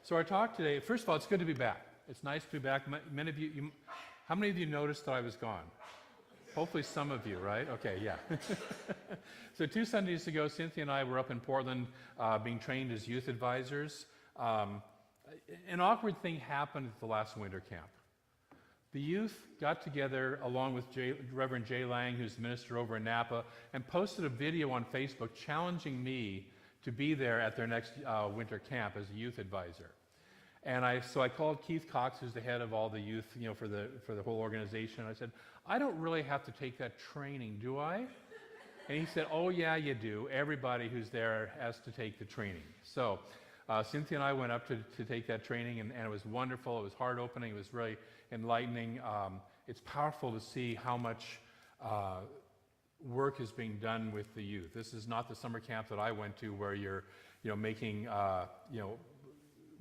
So our talk today, first of all, it's good to be back. It's nice to be back. Many of you, how many of you noticed that I was gone? Hopefully some of you, right? Okay, yeah. So 2 Sundays ago, Cynthia and I were up in Portland being trained as youth advisors. An awkward thing happened at the last winter camp. The youth got together along with Reverend Jay Lang, who's the minister over in Napa, and posted a video on Facebook challenging me to be there at their next winter camp as a youth advisor. And so I called Keith Cox, who's the head of all the youth, for the whole organization. I said, I don't really have to take that training, do I? And he said, oh yeah, you do. Everybody who's there has to take the training. So Cynthia and I went up to take that training, and it was wonderful. It was heart-opening. It was really enlightening. It's powerful to see how much work is being done with the youth. This is not the summer camp that I went to where you're, making,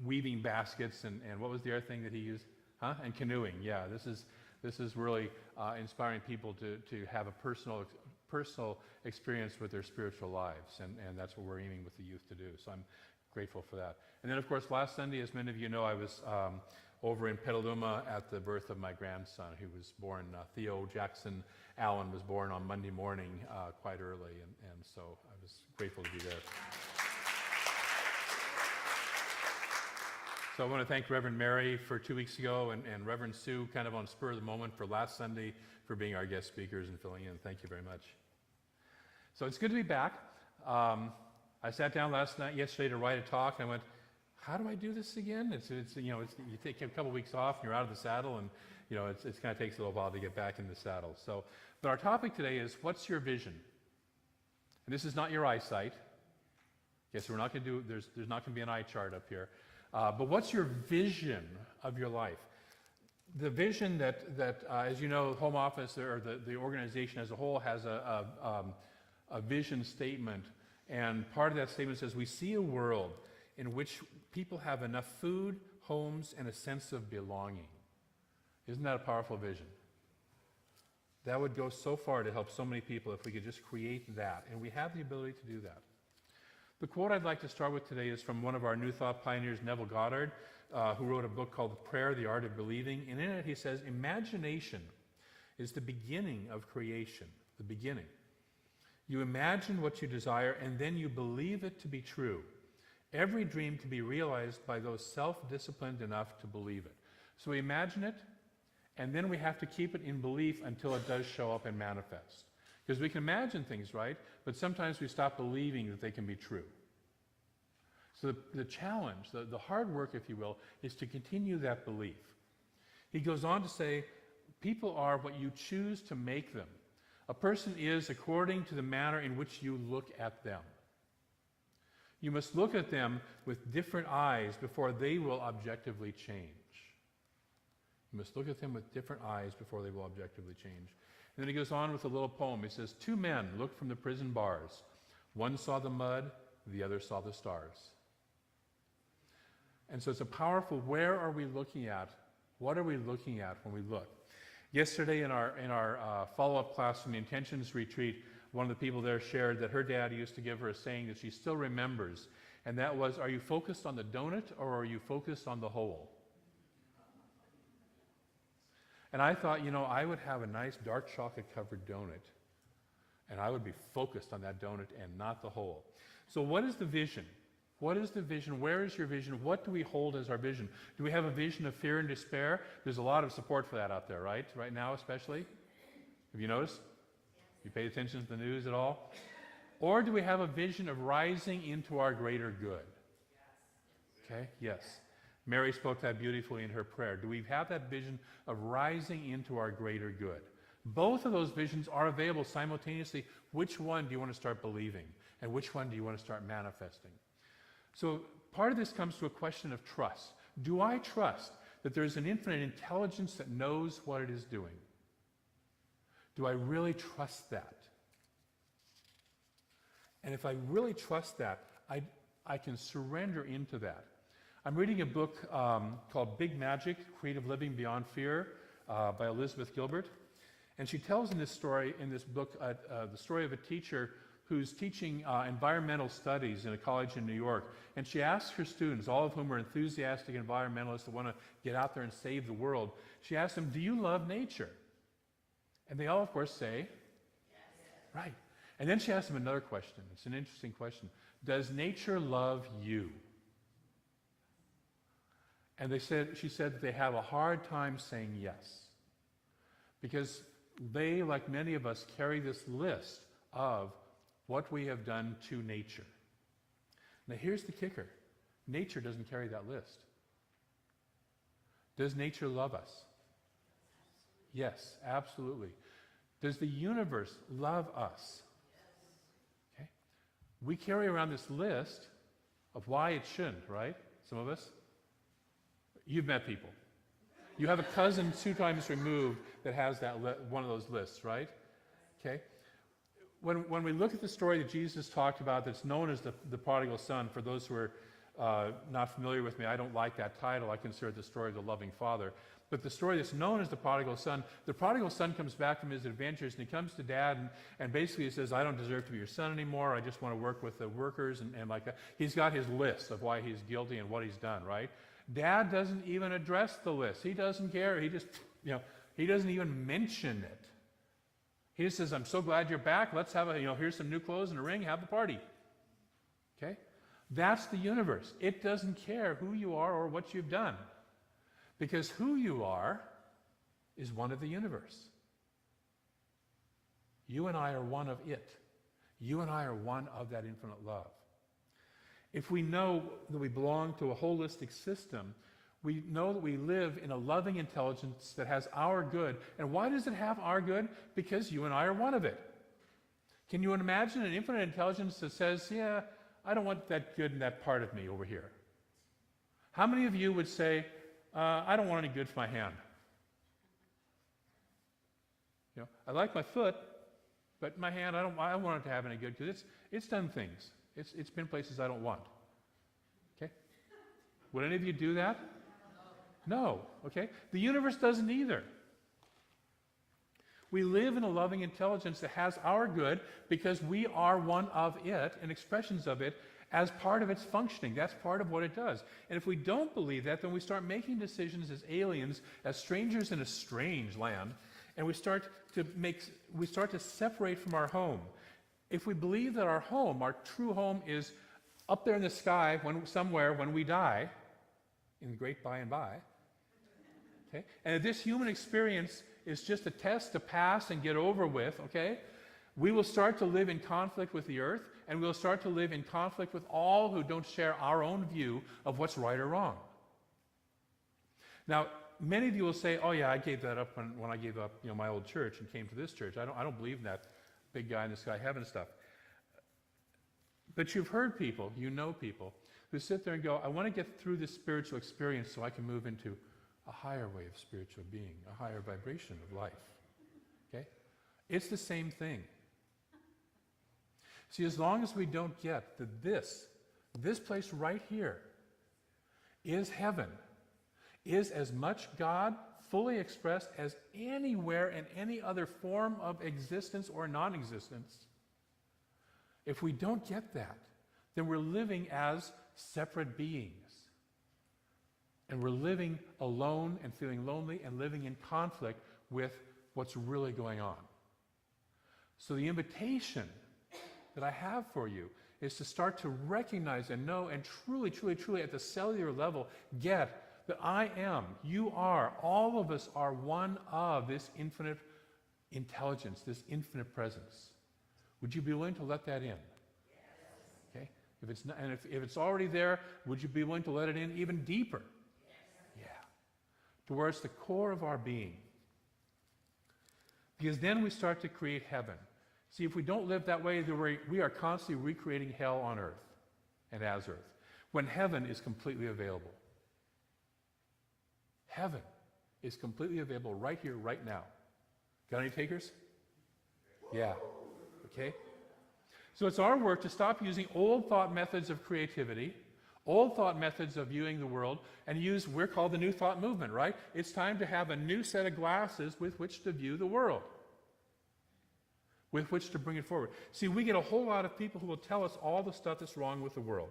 weaving baskets and what was the other thing that he used? And canoeing. Yeah, this is really inspiring people to have a personal experience with their spiritual lives, and that's what we're aiming with the youth to do. So I'm grateful for that. And then, of course, last Sunday, as many of you know, I was over in Petaluma at the birth of my grandson, who was born, Theo Jackson Allen was born on Monday morning quite early, and so I was grateful to be there. So I want to thank Reverend Mary for 2 weeks ago and Reverend Sue kind of on spur of the moment for last Sunday for being our guest speakers and filling in. Thank you very much. So it's good to be back. I sat down yesterday to write a talk, and I went, how do I do this again? You take a couple weeks off and you're out of the saddle, and it kind of takes a little while to get back in the saddle. So, but our topic today is, what's your vision? And this is not your eyesight. Yes, we're not going to do. There's not going to be an eye chart up here. But what's your vision of your life? The vision that as you know, Home Office or the organization as a whole has a vision statement, and part of that statement says we see a world in which people have enough food, homes, and a sense of belonging. Isn't that a powerful vision? That would go so far to help so many people if we could just create that, and we have the ability to do that. The quote I'd like to start with today is from one of our New Thought pioneers, Neville Goddard, who wrote a book called Prayer, the Art of Believing. And in it he says, imagination is the beginning of creation, the beginning. You imagine what you desire, and then you believe it to be true. Every dream can be realized by those self-disciplined enough to believe it. So we imagine it, and then we have to keep it in belief until it does show up and manifest. Because we can imagine things, right? But sometimes we stop believing that they can be true. So the challenge, the hard work, if you will, is to continue that belief. He goes on to say, people are what you choose to make them. A person is according to the manner in which you look at them. You must look at them with different eyes before they will objectively change. You must look at them with different eyes before they will objectively change. And then he goes on with a little poem. He says, 2 men looked from the prison bars. One saw the mud, the other saw the stars. And so it's a powerful, where are we looking at? What are we looking at when we look? Yesterday in our follow-up class from the Intentions Retreat, one of the people there shared that her dad used to give her a saying that she still remembers, and that was, are you focused on the donut or are you focused on the hole? And I thought, I would have a nice dark chocolate-covered donut, and I would be focused on that donut and not the hole. So what is the vision? What is the vision? Where is your vision? What do we hold as our vision? Do we have a vision of fear and despair? There's a lot of support for that out there, right? Right now especially. Have you noticed? You pay attention to the news at all? Or do we have a vision of rising into our greater good? Okay, yes. Mary spoke that beautifully in her prayer. Do we have that vision of rising into our greater good? Both of those visions are available simultaneously. Which one do you want to start believing? And which one do you want to start manifesting? So part of this comes to a question of trust. Do I trust that there's an infinite intelligence that knows what it is doing? Do I really trust that? And if I really trust that, I can surrender into that. I'm reading a book called Big Magic, Creative Living Beyond Fear by Elizabeth Gilbert. And she tells in this book, the story of a teacher who's teaching environmental studies in a college in New York, and she asks her students, all of whom are enthusiastic environmentalists that want to get out there and save the world, she asks them, do you love nature? And they all, of course, say, yes. Right. And then she asks them another question. It's an interesting question. Does nature love you? And she said that they have a hard time saying yes. Because they, like many of us, carry this list of what we have done to nature. Now here's the kicker. Nature doesn't carry that list. Does nature love us? Yes, absolutely. Does the universe love us? Okay. We carry around this list of why it shouldn't, right? Some of us. You've met people. You have a cousin 2 times removed that has that one of those lists, right? Okay. When we look at the story that Jesus talked about that's known as the prodigal son, for those who are not familiar with me, I don't like that title. I consider it the story of the loving father. But the story that's known as the prodigal son comes back from his adventures, and he comes to dad and basically he says, I don't deserve to be your son anymore. I just want to work with the workers and like that. He's got his list of why he's guilty and what he's done, right? Dad doesn't even address the list. He doesn't care. He just, he doesn't even mention it. He just says, I'm so glad you're back. Let's have here's some new clothes and a ring. Have a party. Okay? That's the universe. It doesn't care who you are or what you've done. Because who you are is one of the universe. You and I are one of it. You and I are one of that infinite love. If we know that we belong to a holistic system, we know that we live in a loving intelligence that has our good. And why does it have our good? Because you and I are one of it. Can you imagine an infinite intelligence that says, yeah, I don't want that good in that part of me over here? How many of you would say, I don't want any good for my hand? I like my foot, but my hand, I don't want it to have any good because it's done things. It's been places I don't want. Okay? Would any of you do that? No. Okay? The universe doesn't either. We live in a loving intelligence that has our good because we are one of it and expressions of it as part of its functioning. That's part of what it does. And if we don't believe that, then we start making decisions as aliens, as strangers in a strange land, and we start to separate from our home. If we believe that our home, our true home, is up there in the sky somewhere when we die, in the great by and by, okay? And if this human experience is just a test to pass and get over with, okay? We will start to live in conflict with the earth, and we'll start to live in conflict with all who don't share our own view of what's right or wrong. Now, many of you will say, oh yeah, I gave that up when I gave up my old church and came to this church. I don't believe in that big guy in the sky heaven stuff. But you've heard people, people, who sit there and go, I want to get through this spiritual experience so I can move into a higher way of spiritual being, a higher vibration of life. Okay? It's the same thing. See, as long as we don't get that this place right here is heaven, is as much God fully expressed as anywhere in any other form of existence or non-existence, if we don't get that, then we're living as separate beings. And we're living alone and feeling lonely and living in conflict with what's really going on. So the invitation that I have for you is to start to recognize and know and truly, truly, truly at the cellular level get that I am, you are, all of us are one of this infinite intelligence, this infinite presence. Would you be willing to let that in? Yes. Okay? If it's not, and if it's already there, would you be willing to let it in even deeper? Yes. Yeah. Towards the core of our being. Because then we start to create heaven. See, if we don't live that way, we are constantly recreating hell on earth and as earth, when heaven is completely available. Heaven is completely available right here, right now. Got any takers? Yeah. Okay? So it's our work to stop using old thought methods of creativity, old thought methods of viewing the world, and use, we're called the New Thought Movement, right? It's time to have a new set of glasses with which to view the world. with which to bring it forward. See, we get a whole lot of people who will tell us all the stuff that's wrong with the world.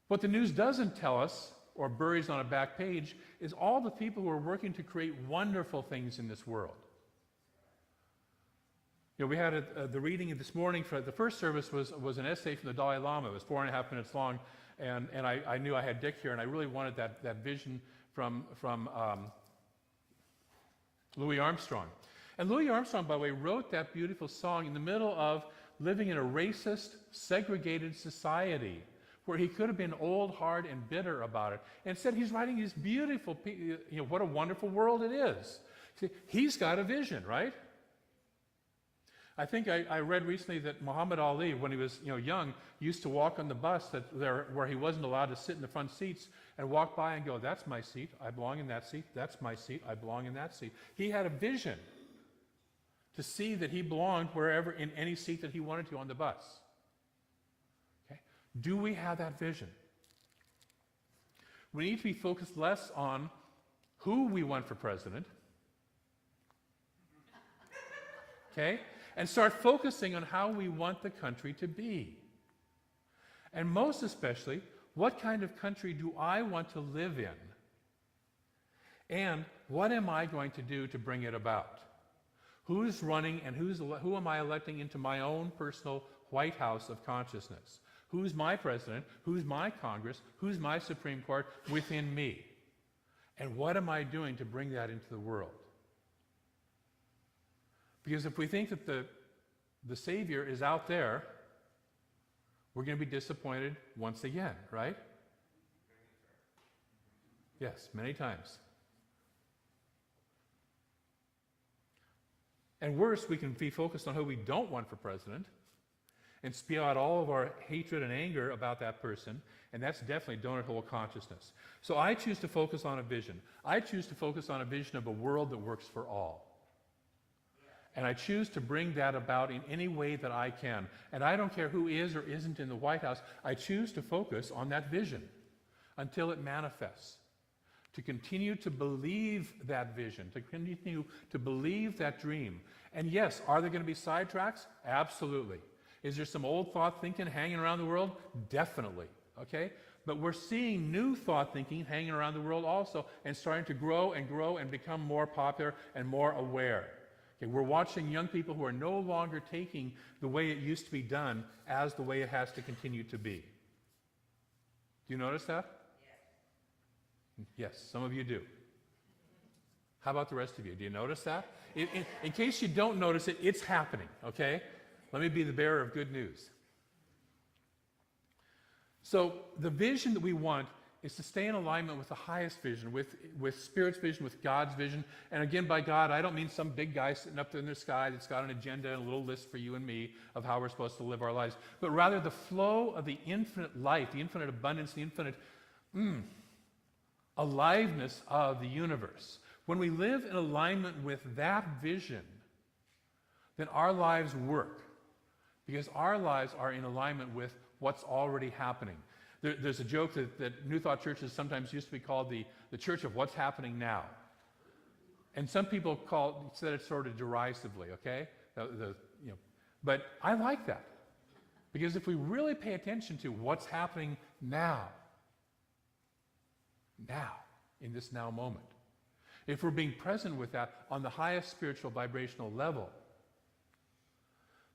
What the news doesn't tell us, or buries on a back page, is all the people who are working to create wonderful things in this world. You know, we had the reading this morning for the first service was an essay from the Dalai Lama. It was 4.5 minutes long, and I knew I had Dick here, and I really wanted that vision from Louis Armstrong. And Louis Armstrong, by the way, wrote that beautiful song in the middle of living in a racist, segregated society where he could have been old, hard, and bitter about it. And instead, he's writing this beautiful, what a wonderful world it is. See, he's got a vision, right? I think I read recently that Muhammad Ali, when he was young, used to walk on the bus where he wasn't allowed to sit in the front seats and walk by and go, "That's my seat, I belong in that seat. That's my seat, I belong in that seat." He had a vision to see that he belonged wherever, in any seat that he wanted to on the bus. Okay? Do we have that vision? We need to be focused less on who we want for president, okay? And start focusing on how we want the country to be. And most especially, what kind of country do I want to live in? And what am I going to do to bring it about? Who's running and who am I electing into my own personal White House of consciousness? Who's my president? Who's my Congress? Who's my Supreme Court within me? And what am I doing to bring that into the world? Because if we think that the Savior is out there, we're going to be disappointed once again, right? Yes, many times. And worse, we can be focused on who we don't want for president and spew out all of our hatred and anger about that person, and that's definitely donut hole consciousness. So I choose to focus on a vision. I choose to focus on a vision of a world that works for all. And I choose to bring that about in any way that I can. And I don't care who is or isn't in the White House. I choose to focus on that vision until it manifests. To continue to believe that vision, to continue to believe that dream. And yes, are there going to be sidetracks? Absolutely. Is there some old thought thinking hanging around the world? Definitely. Okay? But we're seeing new thought thinking hanging around the world also, and starting to grow and become more popular and more aware. Okay, we're watching young people who are no longer taking the way it used to be done as the way it has to continue to be. Do you notice that? Yes. Yes, some of you do. How about the rest of you? Do you notice that? In case you don't notice it, it's happening, okay? Let me be the bearer of good news. So the vision that we want is to stay in alignment with the highest vision, with Spirit's vision, with God's vision. And again, by God, I don't mean some big guy sitting up there in the sky that's got an agenda and a little list for you and me of how we're supposed to live our lives, but rather the flow of the infinite life, the infinite abundance, the infinite aliveness of the universe. When we live in alignment with that vision, then our lives work, because our lives are in alignment with what's already happening. There's a joke that New Thought churches sometimes used to be called the church of what's happening now. And some people said it sort of derisively, okay? But I like that. Because if we really pay attention to what's happening now, in this now moment, if we're being present with that on the highest spiritual vibrational level,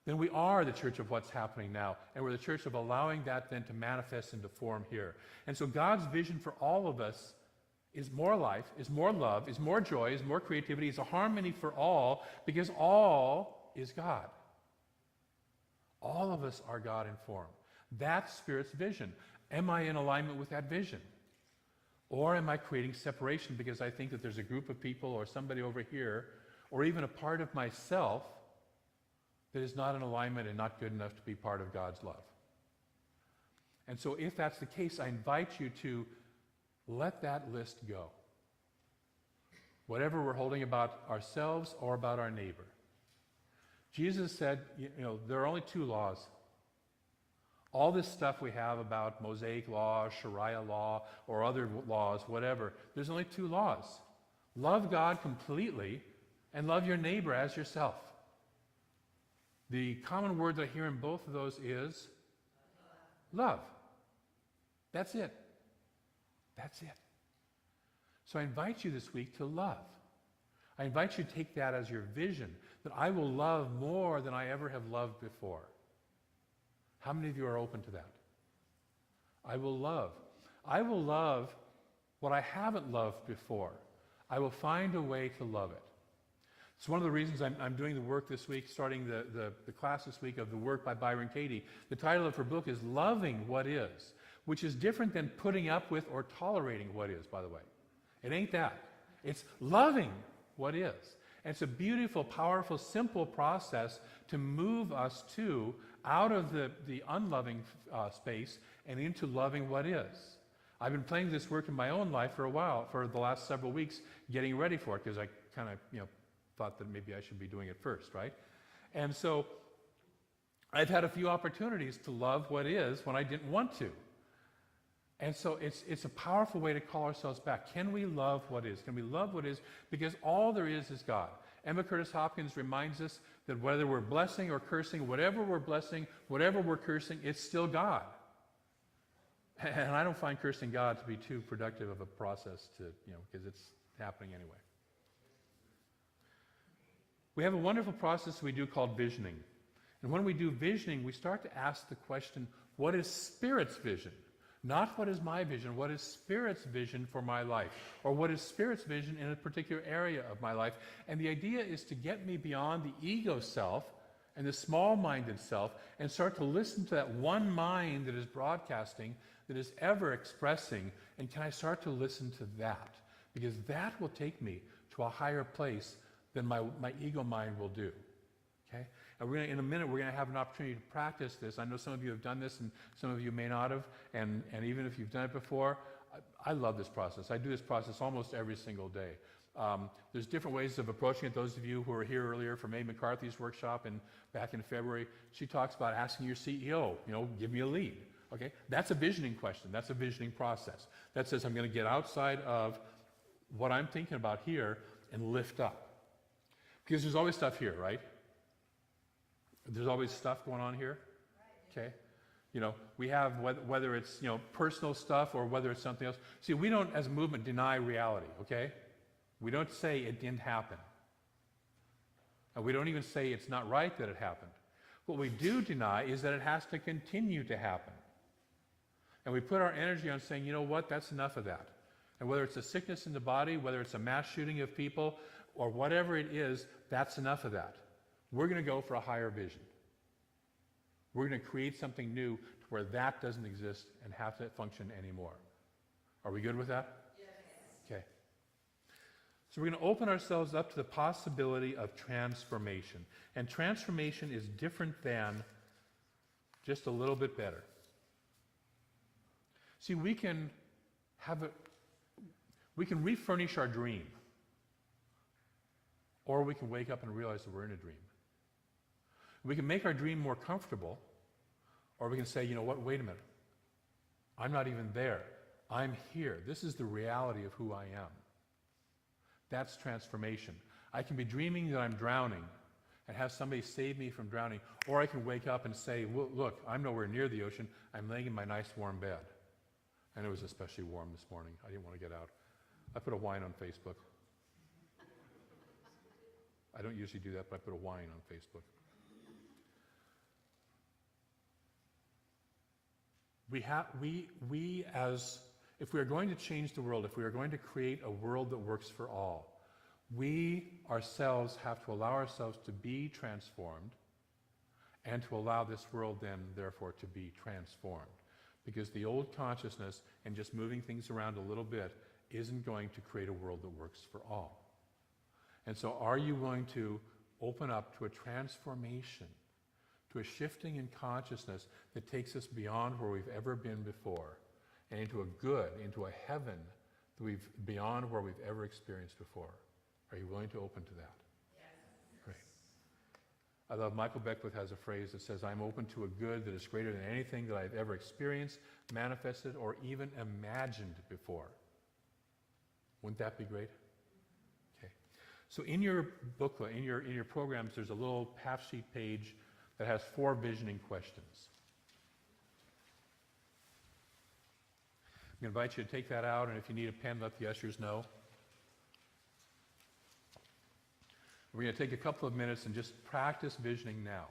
then we are the church of what's happening now, and we're the church of allowing that then to manifest into form here. And so God's vision for all of us is more life, is more love, is more joy, is more creativity, is a harmony for all, because all is God. All of us are God in form. That's Spirit's vision. Am I in alignment with that vision? Or am I creating separation because I think that there's a group of people or somebody over here, or even a part of myself that is not in alignment and not good enough to be part of God's love? And so if that's the case, I invite you to let that list go. Whatever we're holding about ourselves or about our neighbor. Jesus said, there are only two laws. All this stuff we have about Mosaic law, Sharia law, or other laws, whatever, there's only two laws. Love God completely and love your neighbor as yourself. The common word that I hear in both of those is love. That's it. That's it. So I invite you this week to love. I invite you to take that as your vision, that I will love more than I ever have loved before. How many of you are open to that? I will love. I will love what I haven't loved before. I will find a way to love it. It's one of the reasons I'm doing the work this week, starting the class this week of the work by Byron Katie. The title of her book is Loving What Is, which is different than putting up with or tolerating what is, by the way. It ain't that. It's loving what is. And it's a beautiful, powerful, simple process to move us out of the unloving space and into loving what is. I've been playing this work in my own life for a while, for the last several weeks, getting ready for it, because I kind of, thought that maybe I should be doing it first, right? And so I've had a few opportunities to love what is when I didn't want to. And so it's a powerful way to call ourselves back. Can we love what is? Can we love what is? Because all there is God. Emma Curtis Hopkins reminds us that whether we're blessing or cursing, whatever we're blessing, whatever we're cursing, it's still God. And I don't find cursing God to be too productive of a process to, because it's happening anyway. We have a wonderful process we do called visioning. And when we do visioning, we start to ask the question, what is Spirit's vision? Not what is my vision, what is Spirit's vision for my life? Or what is Spirit's vision in a particular area of my life? And the idea is to get me beyond the ego self and the small-minded self and start to listen to that one mind that is broadcasting, that is ever expressing, and can I start to listen to that? Because that will take me to a higher place than my ego mind will do. Okay? And in a minute, we're going to have an opportunity to practice this. I know some of you have done this, and some of you may not have. And even if you've done it before, I love this process. I do this process almost every single day. There's different ways of approaching it. Those of you who were here earlier for Mae McCarthy's workshop back in February, she talks about asking your CEO, give me a lead. Okay? That's a visioning question. That's a visioning process. That says I'm going to get outside of what I'm thinking about here and lift up. Because there's always stuff here, right? There's always stuff going on here. Okay? We have, whether it's, personal stuff or whether it's something else. See, we don't, as a movement, deny reality, okay? We don't say it didn't happen. And we don't even say it's not right that it happened. What we do deny is that it has to continue to happen. And we put our energy on saying, you know what, that's enough of that. And whether it's a sickness in the body, whether it's a mass shooting of people, or whatever it is, that's enough of that. We're going to go for a higher vision. We're going to create something new to where that doesn't exist and have to function anymore. Are we good with that? Yes. Okay. So we're going to open ourselves up to the possibility of transformation. And transformation is different than just a little bit better. See, we can refurnish our dream. Or we can wake up and realize that we're in a dream. We can make our dream more comfortable, or we can say, you know what, wait a minute. I'm not even there. I'm here. This is the reality of who I am. That's transformation. I can be dreaming that I'm drowning and have somebody save me from drowning, or I can wake up and say, well, look, I'm nowhere near the ocean. I'm laying in my nice warm bed. And it was especially warm this morning. I didn't want to get out. I put a wine on Facebook. I don't usually do that, but I put a wine on Facebook. If we are going to change the world, if we are going to create a world that works for all, we ourselves have to allow ourselves to be transformed and to allow this world then, therefore, to be transformed. Because the old consciousness and just moving things around a little bit isn't going to create a world that works for all. And so are you going to open up to a transformation, to a shifting in consciousness that takes us beyond where we've ever been before, and into a good, into a heaven that beyond where we've ever experienced before? Are you willing to open to that? Yes. Great. I love Michael Beckwith has a phrase that says, I'm open to a good that is greater than anything that I've ever experienced, manifested, or even imagined before. Wouldn't that be great? Okay. So in your booklet, in your programs, there's a little half-sheet page that has 4 visioning questions. I'm going to invite you to take that out, and if you need a pen, let the ushers know. We're going to take a couple of minutes and just practice visioning now.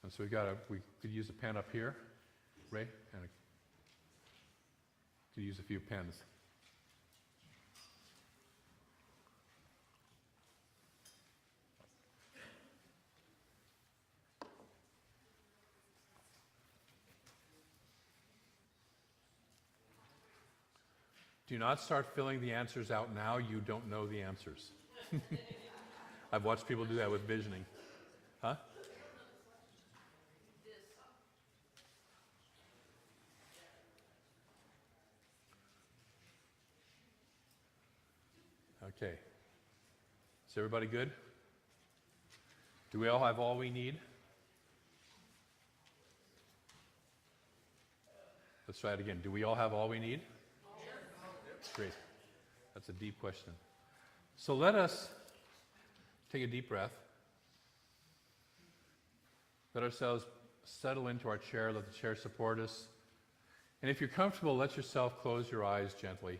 And so we could use a pen up here, Ray, and could use a few pens. Do not start filling the answers out now. You don't know the answers. I've watched people do that with visioning. Huh? Okay. Is everybody good? Do we all have all we need? Let's try it again. Do we all have all we need? Great. That's a deep question. So let us take a deep breath. Let ourselves settle into our chair. Let the chair support us. And if you're comfortable, let yourself close your eyes gently.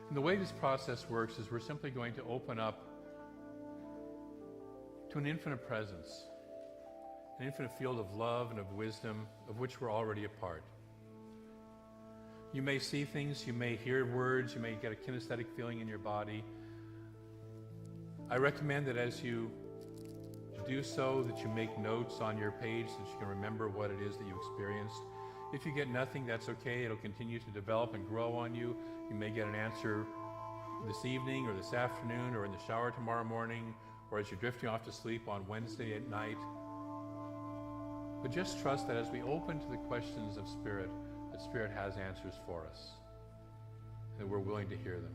And the way this process works is we're simply going to open up to an infinite presence. An infinite field of love and of wisdom, of which we're already a part. You may see things, you may hear words, you may get a kinesthetic feeling in your body. I recommend that as you do so, that you make notes on your page so that you can remember what it is that you experienced. If you get nothing, that's okay. It'll continue to develop and grow on you. You may get an answer this evening or this afternoon or in the shower tomorrow morning or as you're drifting off to sleep on Wednesday at night. But just trust that as we open to the questions of Spirit, that Spirit has answers for us, and that we're willing to hear them.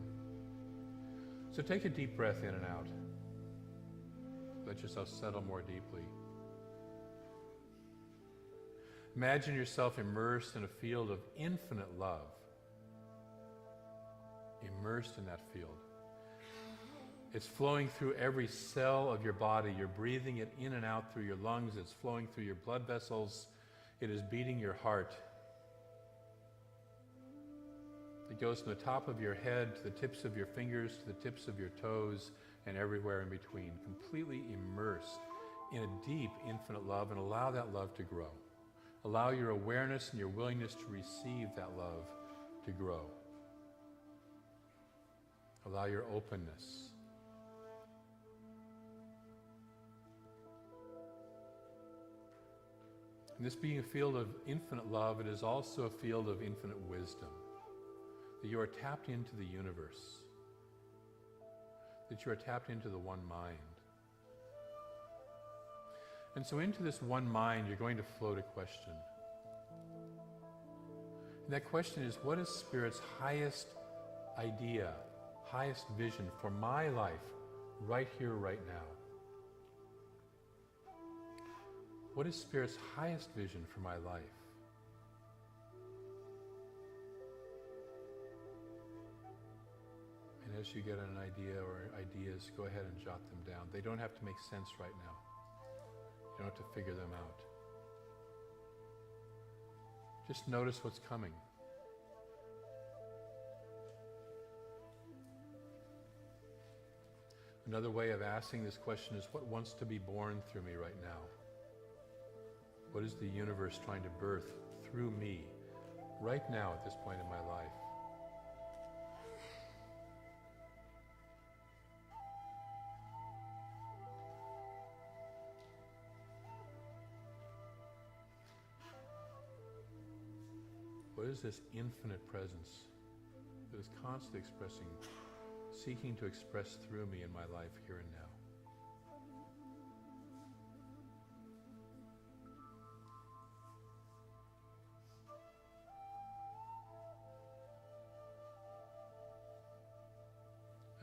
So take a deep breath in and out. Let yourself settle more deeply. Imagine yourself immersed in a field of infinite love. Immersed in that field. It's flowing through every cell of your body. You're breathing it in and out through your lungs. It's flowing through your blood vessels. It is beating your heart. It goes from the top of your head to the tips of your fingers, to the tips of your toes, and everywhere in between. Completely immersed in a deep, infinite love, and allow that love to grow. Allow your awareness and your willingness to receive that love to grow. Allow your openness. And this being a field of infinite love, it is also a field of infinite wisdom. That you are tapped into the universe. That you are tapped into the one mind. And so into this one mind, you're going to float a question. And that question is, what is Spirit's highest idea, highest vision for my life, right here, right now? What is Spirit's highest vision for my life? And as you get an idea or ideas, go ahead and jot them down. They don't have to make sense right now. You don't have to figure them out. Just notice what's coming. Another way of asking this question is, what wants to be born through me right now? What is the universe trying to birth through me right now at this point in my life? What is this infinite presence that is constantly expressing, seeking to express through me in my life here and now?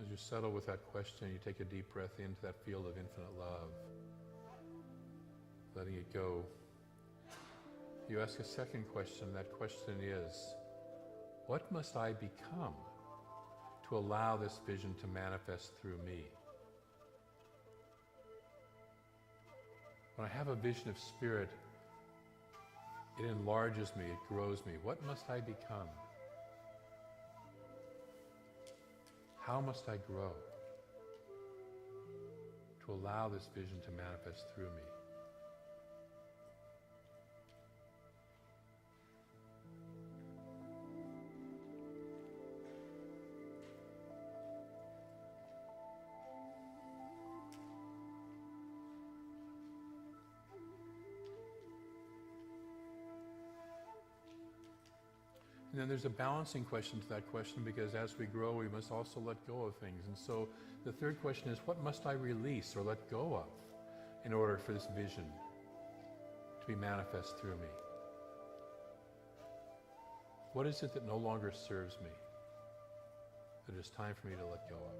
As you settle with that question, you take a deep breath into that field of infinite love, letting it go. You ask a second question. That question is, what must I become to allow this vision to manifest through me? When I have a vision of Spirit, it enlarges me, it grows me. What must I become? How must I grow to allow this vision to manifest through me? And then there's a balancing question to that question, because as we grow, we must also let go of things. And so the third question is, what must I release or let go of in order for this vision to be manifest through me? What is it that no longer serves me, that it is time for me to let go of?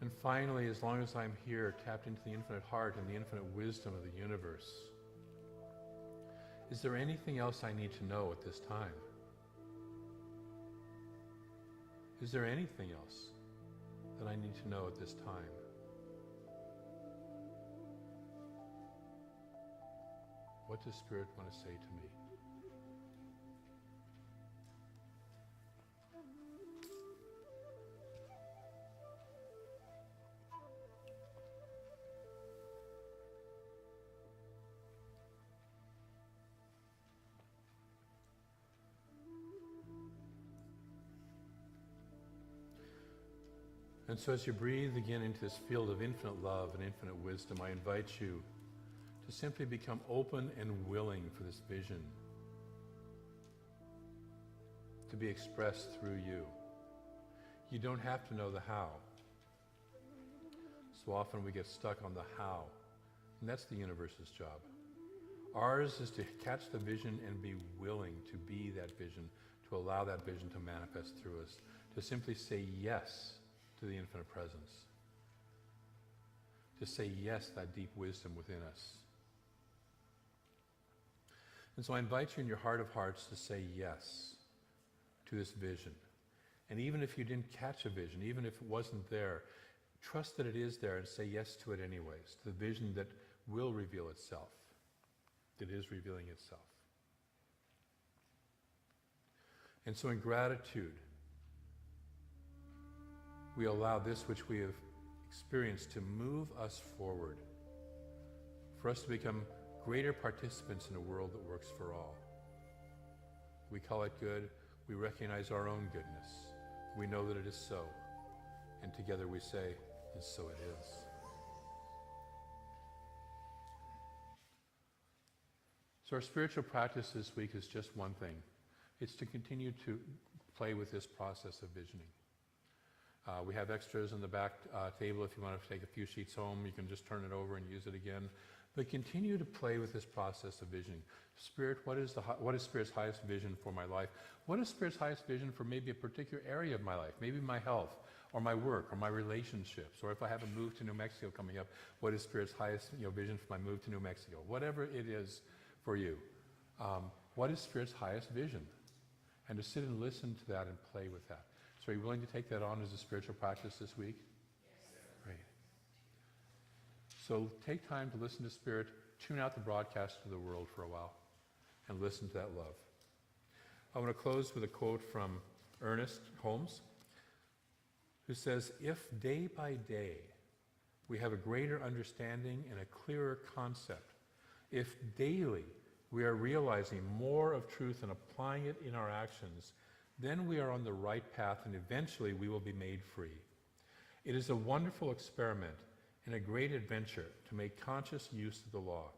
And finally, as long as I'm here, tapped into the infinite heart and the infinite wisdom of the universe, is there anything else I need to know at this time? Is there anything else that I need to know at this time? What does Spirit want to say to me? And so as you breathe again into this field of infinite love and infinite wisdom, I invite you to simply become open and willing for this vision to be expressed through you. You don't have to know the how. So often we get stuck on the how, and that's the universe's job. Ours is to catch the vision and be willing to be that vision, to allow that vision to manifest through us, to simply say yes to the infinite presence, to say yes to that deep wisdom within us. And so I invite you in your heart of hearts to say yes to this vision. And even if you didn't catch a vision, even if it wasn't there, trust that it is there and say yes to it anyways, to the vision that will reveal itself, that is revealing itself. And so in gratitude, we allow this which we have experienced to move us forward, for us to become greater participants in a world that works for all. We call it good. We recognize our own goodness. We know that it is so. And together we say, and so it is. So our spiritual practice this week is just one thing. It's to continue to play with this process of visioning. We have extras on the back table. If you want to take a few sheets home, you can just turn it over and use it again. But continue to play with this process of visioning. Spirit, what is Spirit's highest vision for my life? What is Spirit's highest vision for maybe a particular area of my life? Maybe my health, or my work, or my relationships, or if I have a move to New Mexico coming up, what is Spirit's highest vision for my move to New Mexico? Whatever it is for you, what is Spirit's highest vision? And to sit and listen to that and play with that. So are you willing to take that on as a spiritual practice this week? Yes. Great. So take time to listen to Spirit, tune out the broadcast to the world for a while, and listen to that love. I want to close with a quote from Ernest Holmes, who says, "If day by day we have a greater understanding and a clearer concept, if daily we are realizing more of truth and applying it in our actions, then we are on the right path and eventually we will be made free. It is a wonderful experiment and a great adventure to make conscious use of the law,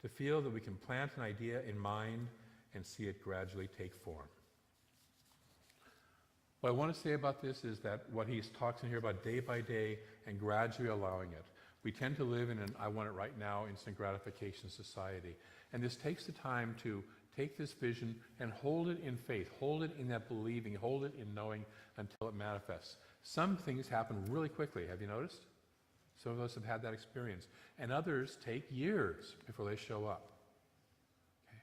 to feel that we can plant an idea in mind and see it gradually take form." What I want to say about this is that what he's talking here about day by day and gradually allowing it. We tend to live in an I want it right now instant gratification society. And this takes the time to take this vision and hold it in faith, hold it in that believing, hold it in knowing until it manifests. Some things happen really quickly, have you noticed? Some of us have had that experience. And others take years before they show up. Okay?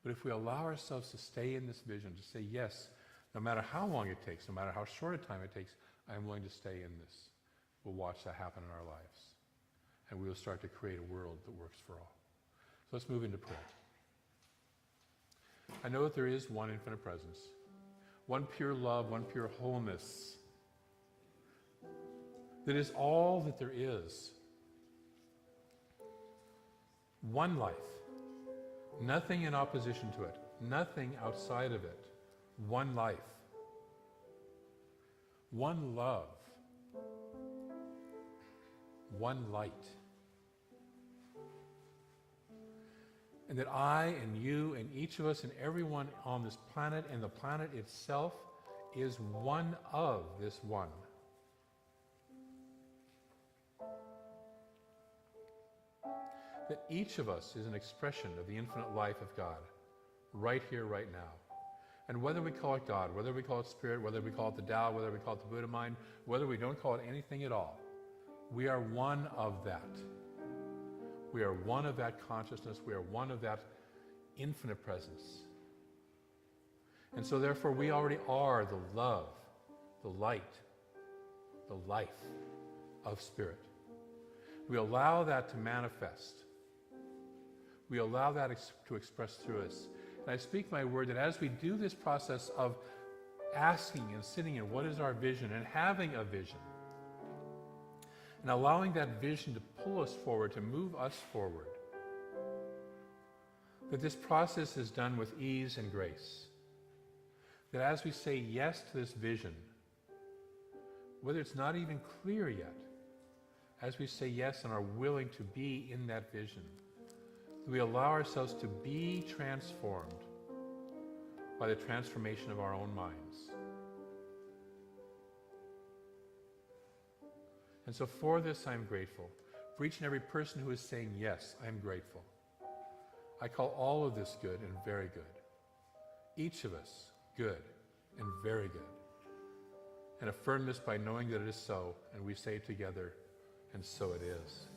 But if we allow ourselves to stay in this vision, to say yes, no matter how long it takes, no matter how short a time it takes, I'm willing to stay in this. We'll watch that happen in our lives. And we will start to create a world that works for all. So let's move into prayer. I know that there is one infinite presence, one pure love, one pure wholeness, that is all that there is. One life, nothing in opposition to it, nothing outside of it. One life, one love, one light. And that I and you and each of us and everyone on this planet and the planet itself is one of this one. That each of us is an expression of the infinite life of God, right here, right now. And whether we call it God, whether we call it Spirit, whether we call it the Tao, whether we call it the Buddha mind, whether we don't call it anything at all, we are one of that. We are one of that consciousness. We are one of that infinite presence. And so therefore we already are the love, the light, the life of Spirit. We allow that to manifest. We allow that to express through us. And I speak my word that as we do this process of asking and sitting in what is our vision and having a vision, and allowing that vision to pull us forward, to move us forward, that this process is done with ease and grace. That as we say yes to this vision, whether it's not even clear yet, as we say yes and are willing to be in that vision, we allow ourselves to be transformed by the transformation of our own minds. And so for this I'm grateful. For each and every person who is saying yes, I'm grateful. I call all of this good and very good. Each of us good and very good. And affirm this by knowing that it is so, and we say it together, and so it is.